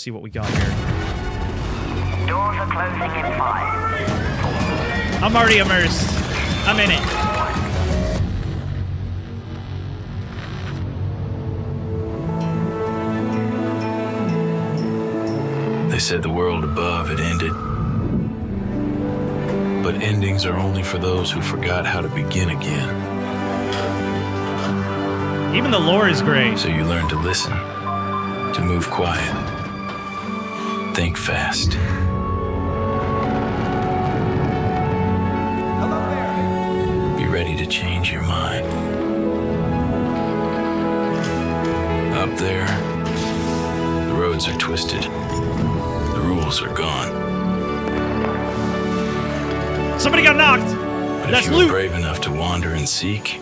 See what we got here. Doors are closing in 5. I'm already immersed. I'm in it. They said the world above had ended. But endings are only for those who forgot how to begin again. Even the lore is great. So you learn to listen, to move quiet, think fast. Be ready to change your mind. Up there, the roads are twisted. The rules are gone. Somebody got knocked. But That's if you were loot. brave enough to wander and seek,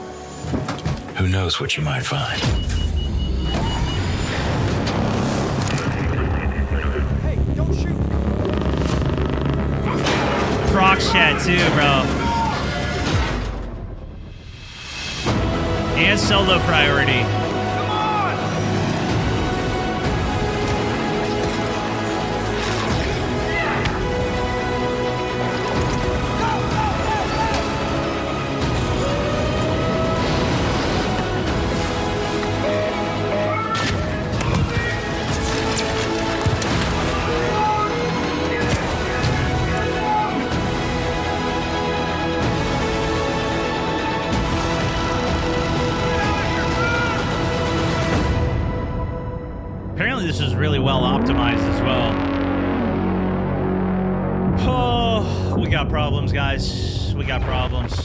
who knows what you might find. Hey, don't shoot. Crocs chat too, bro. And solo priority. Apparently this is really well optimized as well. Oh, we got problems, guys. We got problems.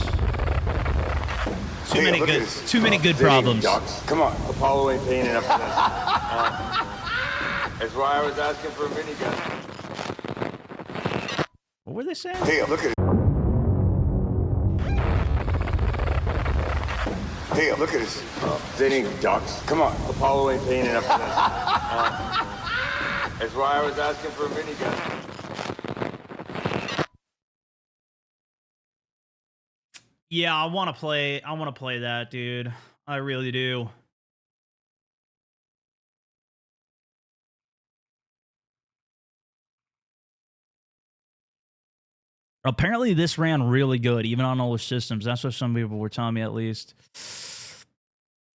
Too many good problems. Ducks. Come on, Apollo ain't paying enough for this. That's why I was asking for a minigun. What were they saying? Hey, look at it. Hey, look at this. They ain't ducks. Come on, Apollo ain't paying enough for this. That's why I was asking for a minigun. Yeah, I want to play that, dude. I really do. Apparently this ran really good, even on older systems. That's what some people were telling me, at least.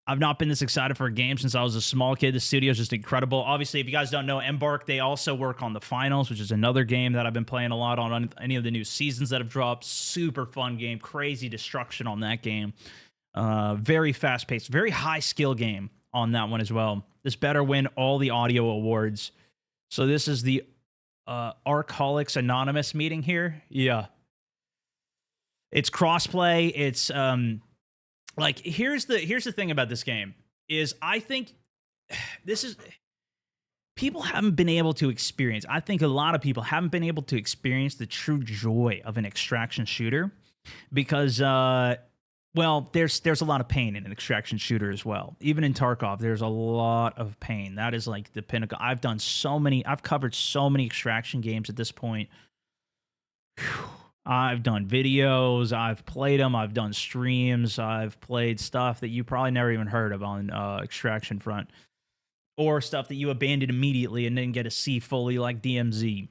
I've not been this excited for a game since I was a small kid. The studio is just incredible. Obviously, if you guys don't know, Embark, they also work on the finals, which is another game that I've been playing a lot on any of the new seasons that have dropped. Super fun game. Crazy destruction on that game. Very fast-paced. Very high-skill game on that one as well. This better win all the audio awards. So this is the Archholics Anonymous meeting here. Yeah. It's crossplay. It's like here's the thing about this game is I think this is people haven't been able to experience. I think a lot of people haven't been able to experience the true joy of an extraction shooter because well, there's a lot of pain in an extraction shooter as well. Even in Tarkov, there's a lot of pain. That is like the pinnacle. I've covered so many extraction games at this point. Whew. I've done videos, I've played them, I've done streams, I've played stuff that you probably never even heard of on extraction front. Or stuff that you abandoned immediately and didn't get to see fully like DMZ.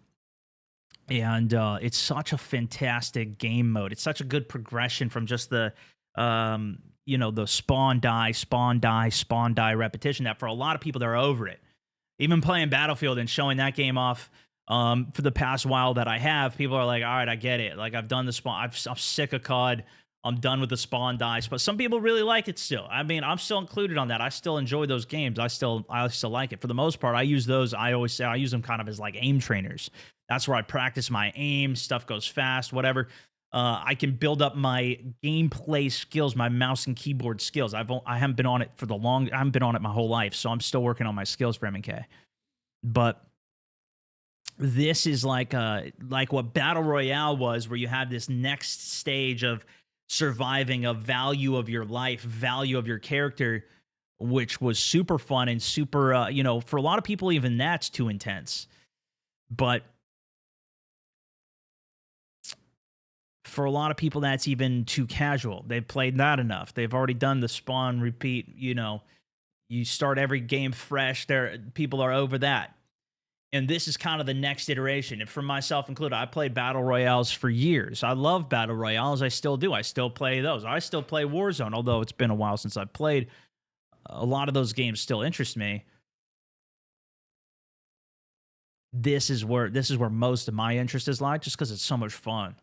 And it's such a fantastic game mode. It's such a good progression from just the the spawn die repetition that for a lot of people they're over it. Even playing Battlefield and showing that game off for the past while that I have, people are like, all right, I get it. Like I've done the spawn. I'm sick of COD. I'm done with the spawn dice. But some people really like it still. I mean, I'm still included on that. I still enjoy those games. I still like it. For the most part, I use those. I always say I use them kind of as like aim trainers. That's where I practice my aim. Stuff goes fast, whatever. I can build up my gameplay skills, my mouse and keyboard skills. I haven't been on it I haven't been on it my whole life, so I'm still working on my skills for M&K. But this is like what Battle Royale was, where you have this next stage of surviving a value of your life, value of your character, which was super fun and super, for a lot of people, even that's too intense. But for a lot of people, that's even too casual. They've played that enough. They've already done the spawn, repeat, you start every game fresh. People are over that. And this is kind of the next iteration. And for myself included, I played battle royales for years. I love battle royales. I still do. I still play those. I still play Warzone, although it's been a while since I've played. A lot of those games still interest me. This is where most of my interest is like, just because it's so much fun.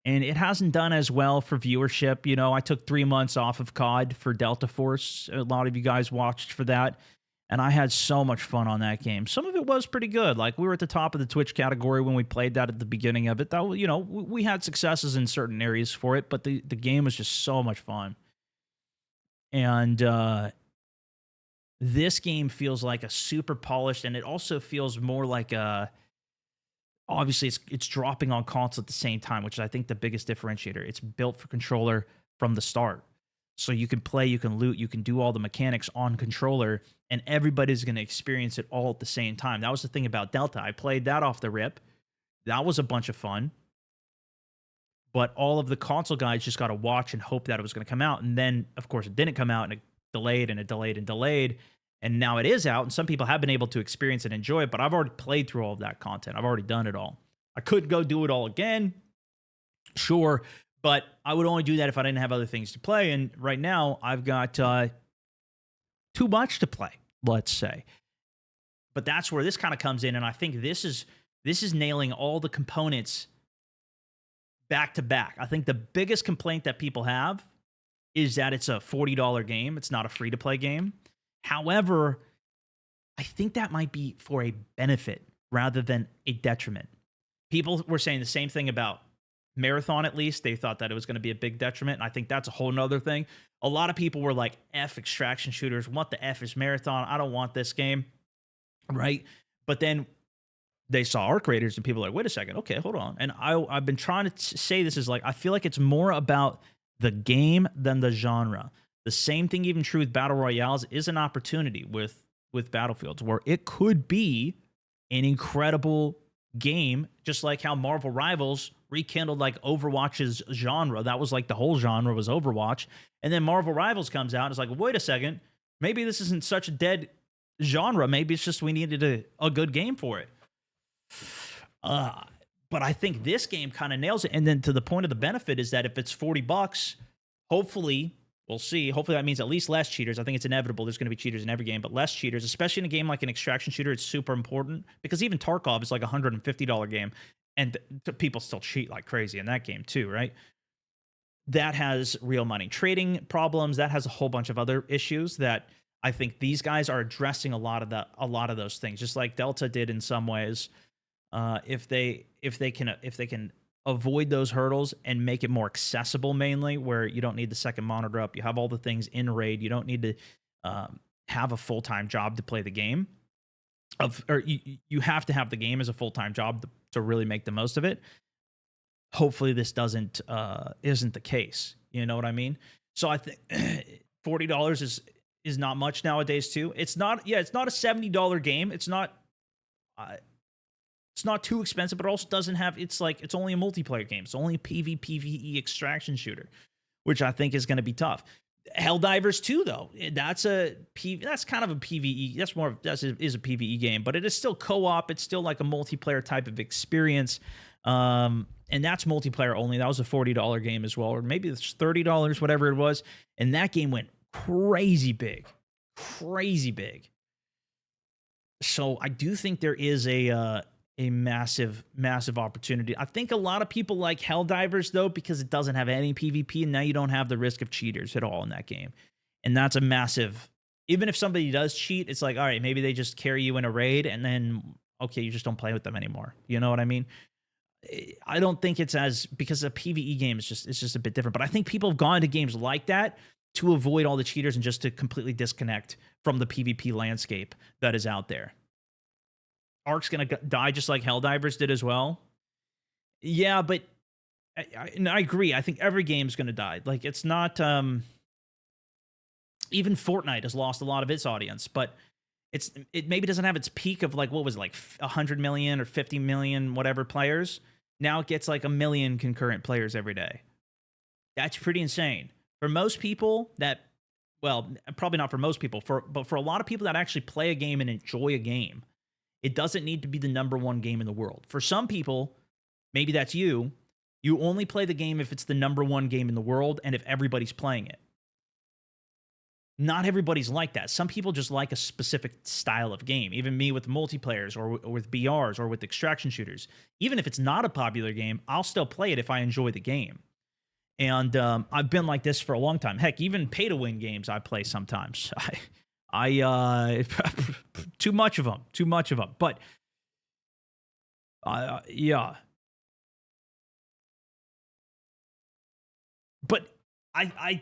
And it hasn't done as well for viewership. You know, I took 3 months off of COD for Delta Force. A lot of you guys watched for that. And I had so much fun on that game. Some of it was pretty good. Like, we were at the top of the Twitch category when we played that at the beginning of it. That, you know, we had successes in certain areas for it, but the game was just so much fun. And this game feels like a super polished, and it also feels more like a... Obviously, it's dropping on console at the same time, which is, I think, the biggest differentiator. It's built for controller from the start. So you can play, you can loot, you can do all the mechanics on controller, and everybody's going to experience it all at the same time. That was the thing about Delta. I played that off the rip. That was a bunch of fun. But all of the console guys just got to watch and hope that it was going to come out. And then, of course, it didn't come out, and it delayed, and it delayed, and delayed. And now it is out, and some people have been able to experience and enjoy it, but I've already played through all of that content. I've already done it all. I could go do it all again, sure, but I would only do that if I didn't have other things to play. And right now, I've got too much to play, let's say. But that's where this kind of comes in, and I think this is nailing all the components back to back. I think the biggest complaint that people have is that it's a $40 game. It's not a free-to-play game. However, I think that might be for a benefit rather than a detriment. People were saying the same thing about Marathon, at least. They thought that it was going to be a big detriment, and I think that's a whole nother thing. A lot of people were like, F extraction shooters. What the F is Marathon? I don't want this game, right? But then they saw Arc Raiders, and people were like, wait a second, okay, hold on. And I've been trying to say this is like, I feel like it's more about the game than the genre. The same thing, even true with battle royales, is an opportunity with Battlefields, where it could be an incredible game, just like how Marvel Rivals rekindled like Overwatch's genre. That was like the whole genre was Overwatch. And then Marvel Rivals comes out and it's like, wait a second, maybe this isn't such a dead genre. Maybe it's just we needed a good game for it. But I think this game kind of nails it. And then to the point of the benefit is that if it's $40, hopefully... We'll see. Hopefully that means at least less cheaters. I think it's inevitable. There's going to be cheaters in every game, but less cheaters, especially in a game like an extraction shooter. It's super important because even Tarkov is like a $150 game, and people still cheat like crazy in that game too, right? That has real money trading problems. That has a whole bunch of other issues that I think these guys are addressing a lot of those things, just like Delta did in some ways. If they can avoid those hurdles and make it more accessible, mainly where you don't need the second monitor up, you have all the things in RAID, you don't need to have a full-time job to play the game, or you have to have the game as a full-time job to really make the most of it. Hopefully this isn't the case, you know what I mean? So I think $40 is not much nowadays too. It's not a $70 game. It's not too expensive, but it also doesn't have, it's only a multiplayer game. It's only a PvE extraction shooter, which I think is going to be tough. Helldivers 2, though, that's kind of a PvE. Is a PvE game, but it is still co-op. It's still like a multiplayer type of experience. And that's multiplayer only. That was a $40 game as well, or maybe it's $30, whatever it was. And that game went crazy big. So I do think there is a massive opportunity. I think a lot of people like Helldivers, though, because it doesn't have any PvP, and now you don't have the risk of cheaters at all in that game. And that's a massive... Even if somebody does cheat, it's like, all right, maybe they just carry you in a raid, and then, okay, you just don't play with them anymore. You know what I mean? I don't think it's as... Because a PvE game is just a bit different. But I think people have gone to games like that to avoid all the cheaters and just to completely disconnect from the PvP landscape that is out there. Ark's going to die just like Helldivers did as well. Yeah, but I agree. I think every game's going to die. Like, it's not... even Fortnite has lost a lot of its audience, but it maybe doesn't have its peak of, like, what was it, like 100 million or 50 million whatever players. Now it gets like 1 million concurrent players every day. That's pretty insane. For most people that... Well, probably not for most people, but for a lot of people that actually play a game and enjoy a game, It doesn't need to be the number one game in the world. For some people, maybe that's you. You only play the game if it's the number one game in the world and if everybody's playing it. Not everybody's like that. Some people just like a specific style of game. Even me with multiplayers or with BRs or with extraction shooters. Even if it's not a popular game, I'll still play it if I enjoy the game. And I've been like this for a long time. Heck, even pay-to-win games I play sometimes. I too much of them. But yeah. But I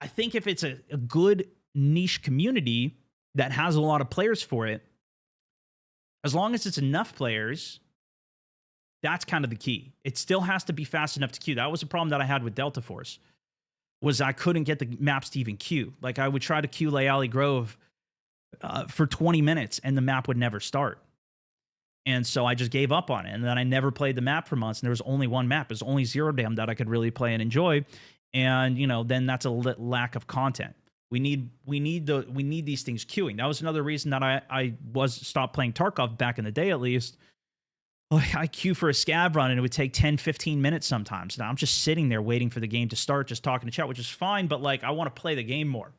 think if it's a good niche community that has a lot of players for it, as long as it's enough players, that's kind of the key. It still has to be fast enough to queue. That was a problem that I had with Delta Force, was I couldn't get the maps to even queue. Like, I would try to queue Layali Grove for 20 minutes, and the map would never start. And so I just gave up on it. And then I never played the map for months, and there was only one map. It was only Zero Dam that I could really play and enjoy. And, you know, then that's a lack of content. We need these things queuing. That was another reason that I stopped playing Tarkov back in the day, at least. Like, I queue for a scab run and it would take 10, 15 minutes sometimes. Now I'm just sitting there waiting for the game to start, just talking to chat, which is fine, but like, I want to play the game more.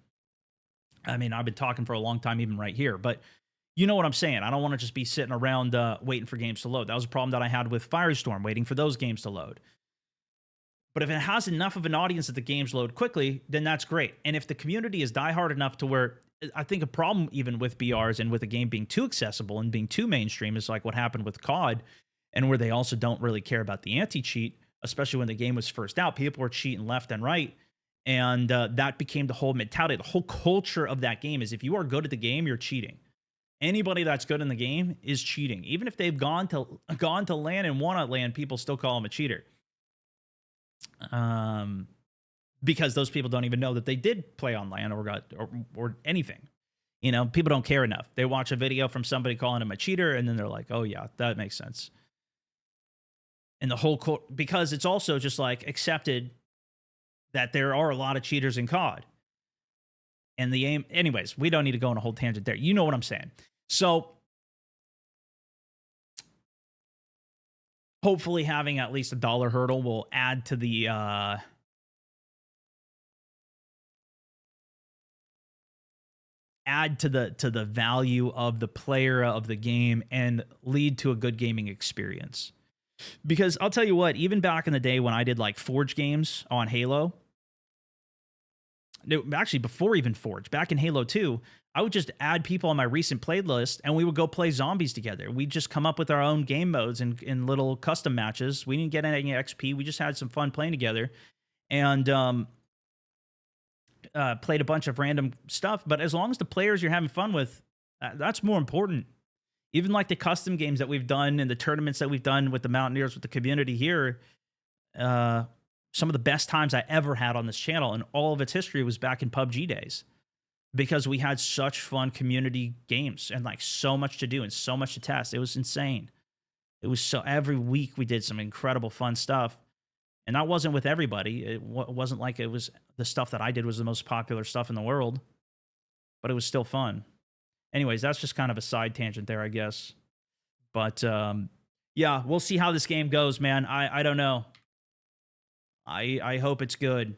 I mean, I've been talking for a long time, even right here, but you know what I'm saying. I don't want to just be sitting around waiting for games to load. That was a problem that I had with Firestorm, waiting for those games to load. But if it has enough of an audience that the games load quickly, then that's great. And if the community is diehard enough to where, I think a problem even with BRs and with the game being too accessible and being too mainstream is like what happened with COD, and where they also don't really care about the anti-cheat, especially when the game was first out. People were cheating left and right, and that became the whole mentality. The whole culture of that game is if you are good at the game, you're cheating. Anybody that's good in the game is cheating. Even if they've gone to LAN and won at LAN, people still call them a cheater. Because those people don't even know that they did play on LAN or anything. You know, people don't care enough. They watch a video from somebody calling him a cheater, and then they're like, oh yeah, that makes sense. And the whole because it's also just like accepted that there are a lot of cheaters in COD. And the aim, anyways, we don't need to go on a whole tangent there. You know what I'm saying. So hopefully having at least $1 hurdle will add to the value of the player of the game and lead to a good gaming experience. Because I'll tell you what, even back in the day when I did like Forge games on Halo, actually before even Forge, back in Halo 2, I would just add people on my recent playlist and we would go play zombies together. We'd just come up with our own game modes in little custom matches. We didn't get any XP. We just had some fun playing together and played a bunch of random stuff. But as long as the players you're having fun with, that's more important. Even like the custom games that we've done and the tournaments that we've done with the Mountaineers, with the community here, some of the best times I ever had on this channel in all of its history was back in PUBG days, because we had such fun community games and like so much to do and so much to test. It was insane. It was so every week we did some incredible fun stuff, and that wasn't with everybody. It wasn't like it was the stuff that I did was the most popular stuff in the world, but it was still fun. Anyways, that's just kind of a side tangent there, I guess. But yeah, we'll see how this game goes, man. I don't know. I hope it's good.